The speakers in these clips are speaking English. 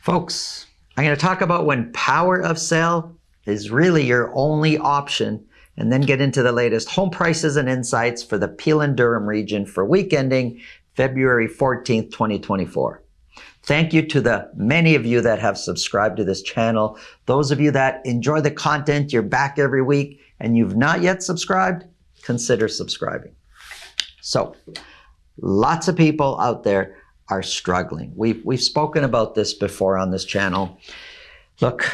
Folks, I'm going to talk about when power of sale is really your only option, and then get into the latest home prices and insights for the Peel and Durham region for week ending February 14th, 2024. Thank you to the many of you that have subscribed to this channel. Those of you that enjoy the content, you're back every week, and you've not yet subscribed, consider subscribing. So, lots of people out there are struggling. We've spoken about this before on this channel. Look,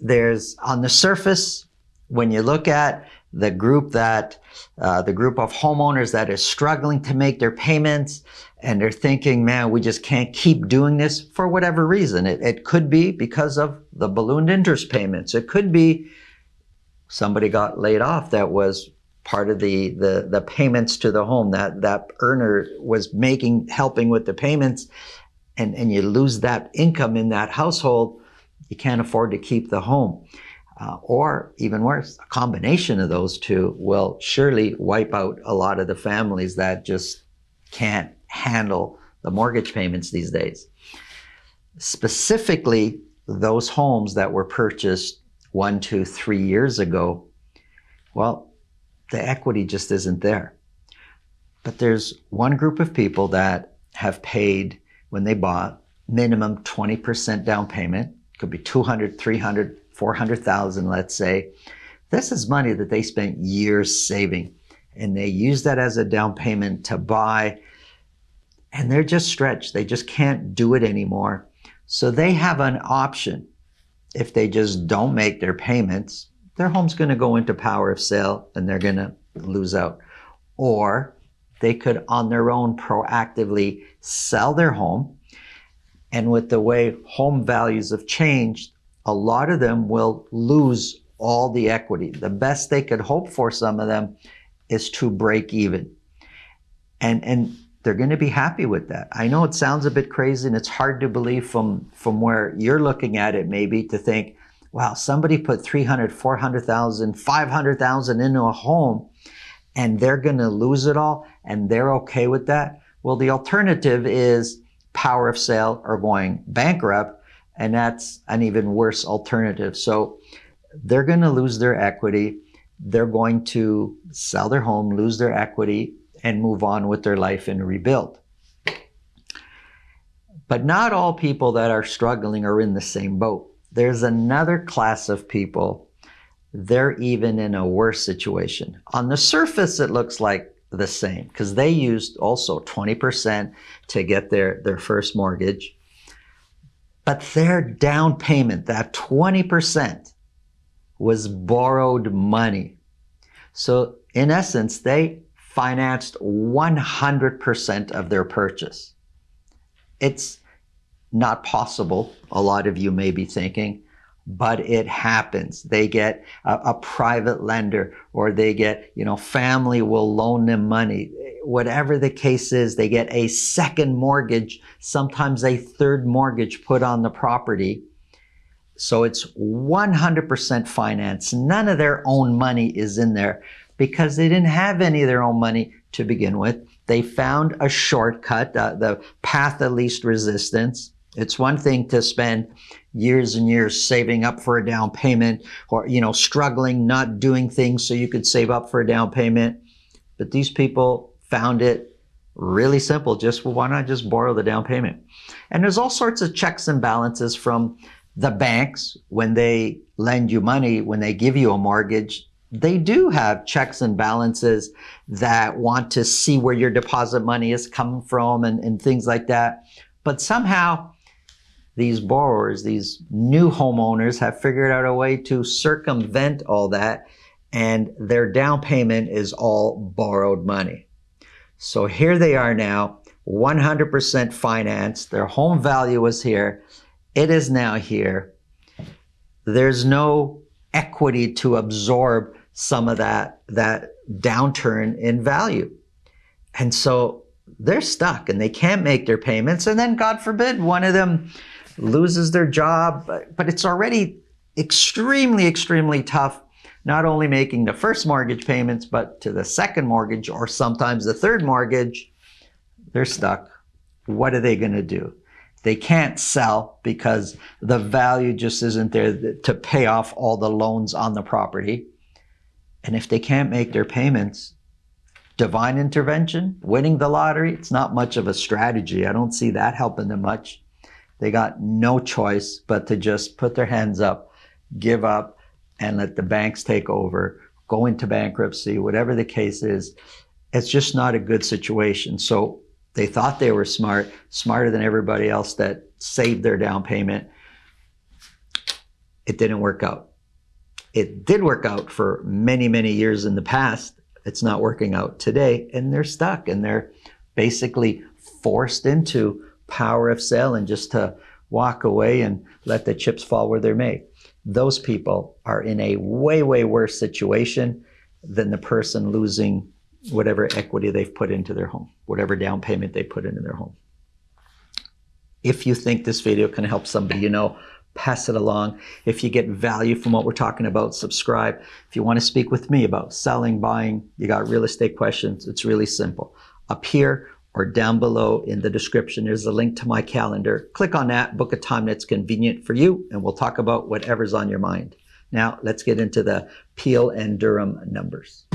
there's on the surface, when you look at the group of homeowners that is struggling to make their payments, and they're thinking, man, we just can't keep doing this for whatever reason. It could be because of the ballooned interest payments. It could be somebody got laid off that was part of the payments to the home, that earner was helping with the payments, and you lose that income in that household. You can't afford to keep the home. Or even worse, a combination of those two will surely wipe out a lot of the families that just can't handle the mortgage payments these days. Specifically, those homes that were purchased 1, 2, 3 years ago, well, the equity just isn't there. But there's one group of people that have paid, when they bought, minimum 20% down payment. Could be 200, 300, 400,000, let's say. This is money that they spent years saving, and they use that as a down payment to buy, and they're just stretched. They just can't do it anymore. So they have an option. If they just don't make their payments, their home's going to go into power of sale and they're going to lose out. Or they could on their own proactively sell their home. And with the way home values have changed, a lot of them will lose all the equity. The best they could hope for, some of them, is to break even. And they're going to be happy with that. I know it sounds a bit crazy, and it's hard to believe from where you're looking at it, maybe, to think, wow, somebody put 300, 400,000, 500,000 into a home, and they're going to lose it all, and they're okay with that. Well, the alternative is power of sale or going bankrupt, and that's an even worse alternative. So they're going to lose their equity. They're going to sell their home, lose their equity, and move on with their life and rebuild. But not all people that are struggling are in the same boat. There's another class of people, they're even in a worse situation. On the surface, it looks like the same, because they used also 20% to get their first mortgage. But their down payment, that 20%, was borrowed money. So in essence, they financed 100% of their purchase. It's not possible, a lot of you may be thinking, but it happens. They get a private lender, or they get, family will loan them money. Whatever the case is, they get a second mortgage, sometimes a third mortgage put on the property. So it's 100% finance. None of their own money is in there, because they didn't have any of their own money to begin with. They found a shortcut, the path of least resistance. It's one thing to spend years and years saving up for a down payment, or, struggling, not doing things so you could save up for a down payment. But these people found it really simple. Why not just borrow the down payment? And there's all sorts of checks and balances from the banks when they lend you money, when they give you a mortgage. They do have checks and balances that want to see where your deposit money is coming from and things like that. But somehow, these borrowers, these new homeowners, have figured out a way to circumvent all that, and their down payment is all borrowed money. So here they are now, 100% financed. Their home value was here. It is now here. There's no equity to absorb some of that downturn in value. And so they're stuck, and they can't make their payments. And then, God forbid, one of them loses their job, but it's already extremely, extremely tough, not only making the first mortgage payments, but to the second mortgage, or sometimes the third mortgage. They're stuck. What are they going to do? They can't sell because the value just isn't there to pay off all the loans on the property. And if they can't make their payments, divine intervention, winning the lottery, it's not much of a strategy. I don't see that helping them much. They got no choice but to just put their hands up, give up, and let the banks take over, go into bankruptcy, whatever the case is. It's just not a good situation. So they thought they were smart, smarter than everybody else that saved their down payment. It didn't work out. It did work out for many, many years in the past. It's not working out today, and they're stuck, and they're basically forced into power of sale and just to walk away and let the chips fall where they're made. Those people are in a way, way worse situation than the person losing whatever equity they've put into their home, whatever down payment they put into their home. If you think this video can help somebody you know, pass it along. If you get value from what we're talking about, subscribe. If you want to speak with me about selling, buying, you got real estate questions, it's really simple. Up here or down below in the description, there's a link to my calendar. Click on that, book a time that's convenient for you, and we'll talk about whatever's on your mind. Now, let's get into the Peel and Durham numbers.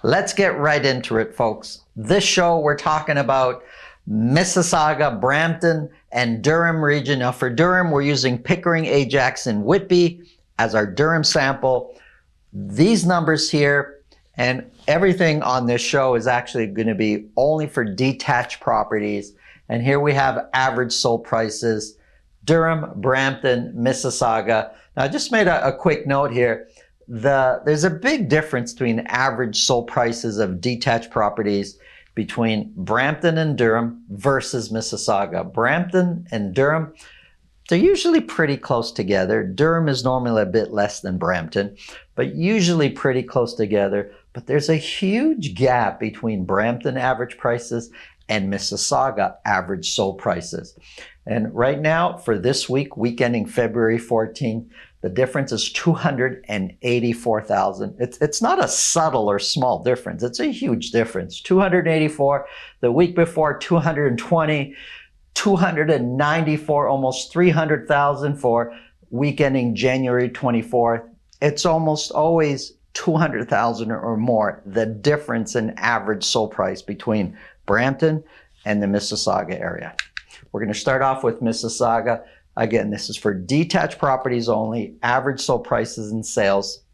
Let's get right into it, folks. This show, we're talking about Mississauga, Brampton, and Durham region. Now for Durham, we're using Pickering, Ajax, and Whitby as our Durham sample. These numbers here and everything on this show is actually going to be only for detached properties. And here we have average sold prices, Durham, Brampton, Mississauga. Now I just made a quick note here. There's a big difference between average sold prices of detached properties between Brampton and Durham versus Mississauga. Brampton and Durham, they're usually pretty close together. Durham is normally a bit less than Brampton, but usually pretty close together. But there's a huge gap between Brampton average prices and Mississauga average sold prices. And right now, for this week, week ending February 14th, the difference is $284,000. It's not a subtle or small difference. It's a huge difference. 284, the week before 220, 294, almost 300,000 for week ending January 24th. It's almost always 200,000 or more, the difference in average sold price between Brampton and the Mississauga area. We're going to start off with Mississauga. Again, this is for detached properties only, average sold prices and sales.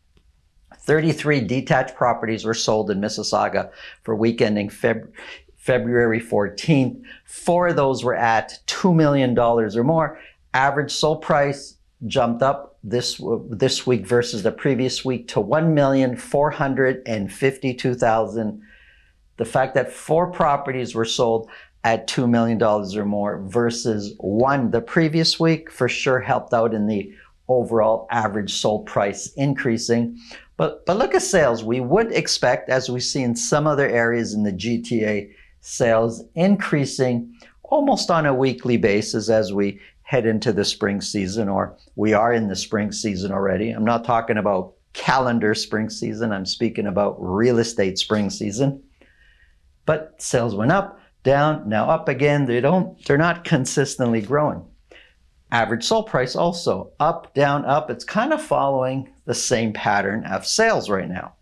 33 detached properties were sold in Mississauga for week ending February 14th. 4 of those were at $2 million or more. Average sold price jumped up this week versus the previous week to $1,452,000. The fact that 4 properties were sold at $2 million or more versus 1 the previous week for sure helped out in the overall average sold price increasing. But look at sales. We would expect, as we see in some other areas in the GTA, sales increasing almost on a weekly basis as we head into the spring season, or we are in the spring season already. I'm not talking about calendar spring season. I'm speaking about real estate spring season. But sales went up, down, now up again. They're not consistently growing. Average sold price also up, down, up. It's kind of following the same pattern of sales right now.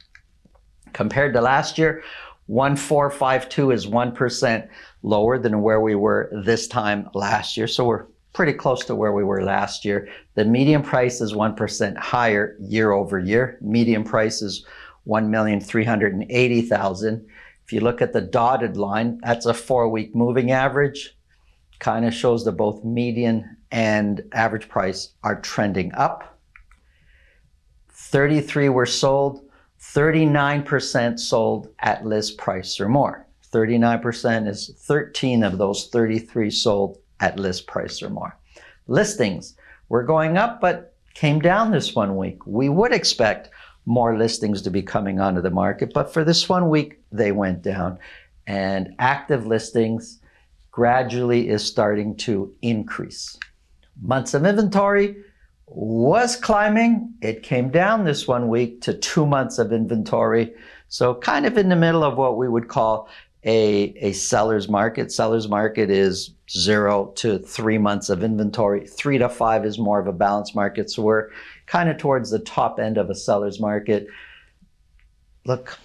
Compared to last year, 1,452 is 1% lower than where we were this time last year. So we're pretty close to where we were last year. The median price is 1% higher year over year. Median price is $1,380,000. If you look at the dotted line, that's a 4-week moving average. Kind of shows that both median and average price are trending up. 33 were sold, 39% sold at list price or more. 39% is 13 of those 33 sold at list price or more. Listings were going up, but came down this 1 week. We would expect more listings to be coming onto the market, but for this 1 week, they went down. And active listings gradually is starting to increase. Months of inventory was climbing. It came down this 1 week to 2 months of inventory. So kind of in the middle of what we would call a seller's market. Seller's market is 0 to 3 months of inventory. 3 to 5 is more of a balanced market. So we're kind of towards the top end of a seller's market. Look,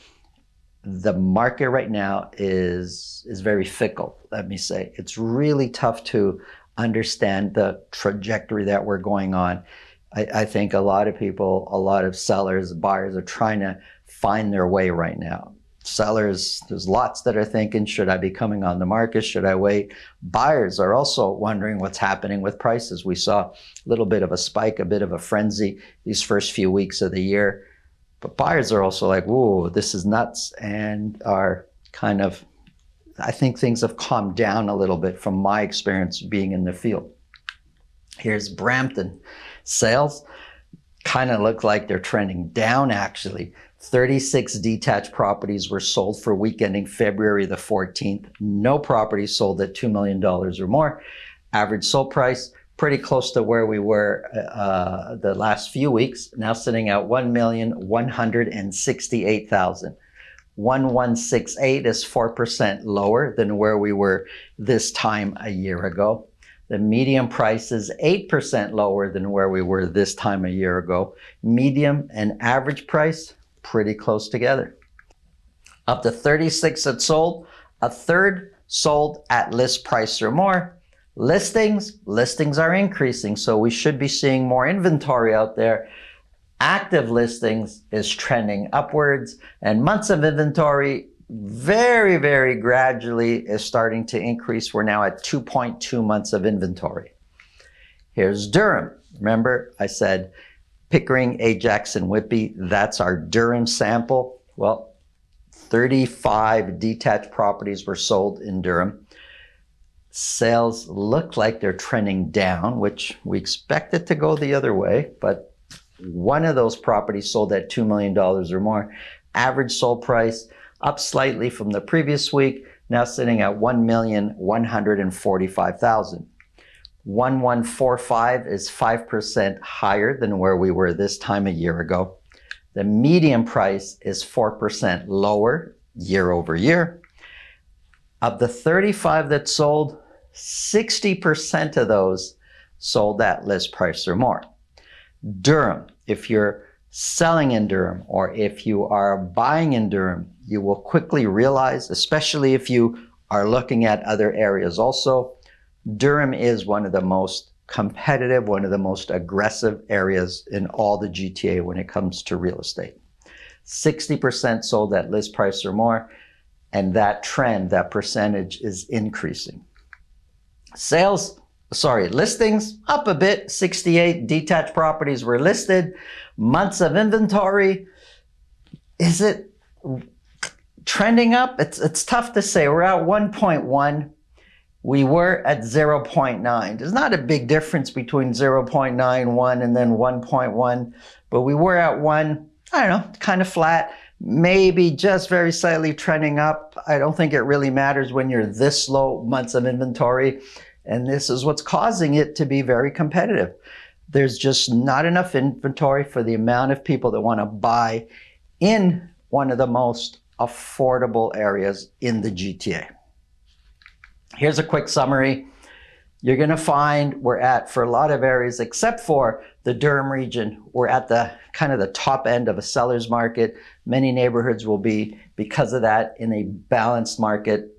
the market right now is very fickle, let me say. It's really tough to understand the trajectory that we're going on. I think a lot of people, a lot of sellers, buyers are trying to find their way right now. Sellers, there's lots that are thinking, should I be coming on the market? Should I wait? Buyers are also wondering what's happening with prices. We saw a little bit of a spike, a bit of a frenzy these first few weeks of the year. But buyers are also like, whoa, this is nuts, and are kind of, I think things have calmed down a little bit from my experience being in the field. Here's Brampton. Sales kind of look like they're trending down, actually. 36 detached properties were sold for week ending February the 14th. No properties sold at $2 million or more. Average sold price, pretty close to where we were the last few weeks, now sitting at $1,168,000. 1,168 is 4% lower than where we were this time a year ago. The median price is 8% lower than where we were this time a year ago. Median and average price, pretty close together. Up to 36 that sold, a third sold at list price or more. Listings are increasing, so we should be seeing more inventory out there. Active listings is trending upwards, and months of inventory very, very gradually is starting to increase. We're now at 2.2 months of inventory. Here's Durham. Remember, I said Pickering, Ajax, and Whitby. That's our Durham sample. Well, 35 detached properties were sold in Durham. Sales look like they're trending down, which we expect it to go the other way, but one of those properties sold at $2 million or more. Average sold price up slightly from the previous week, now sitting at $1,145,000. 1,145 is 5% higher than where we were this time a year ago. The median price is 4% lower year over year. Of the 35 that sold, 60% of those sold at list price or more. Durham, if you're selling in Durham or if you are buying in Durham, you will quickly realize, especially if you are looking at other areas also, Durham is one of the most competitive, one of the most aggressive areas in all the GTA when it comes to real estate. 60% sold at list price or more, and that trend, that percentage is increasing. Listings up a bit. 68 detached properties were listed. Months of inventory, is it trending up? It's tough to say. We're at 1.1. We were at 0.9. There's not a big difference between 0.91 and then 1.1, but we were at 1, I don't know, kind of flat, maybe just very slightly trending up. I don't think it really matters when you're this low months of inventory, and this is what's causing it to be very competitive. There's just not enough inventory for the amount of people that want to buy in one of the most affordable areas in the GTA. Here's a quick summary. You're going to find we're at, for a lot of areas, except for the Durham region, we're at the kind of the top end of a seller's market. Many neighborhoods will be, because of that, in a balanced market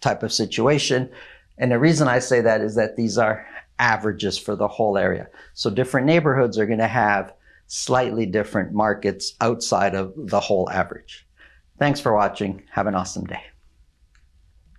type of situation. And the reason I say that is that these are averages for the whole area. So different neighborhoods are going to have slightly different markets outside of the whole average. Thanks for watching. Have an awesome day.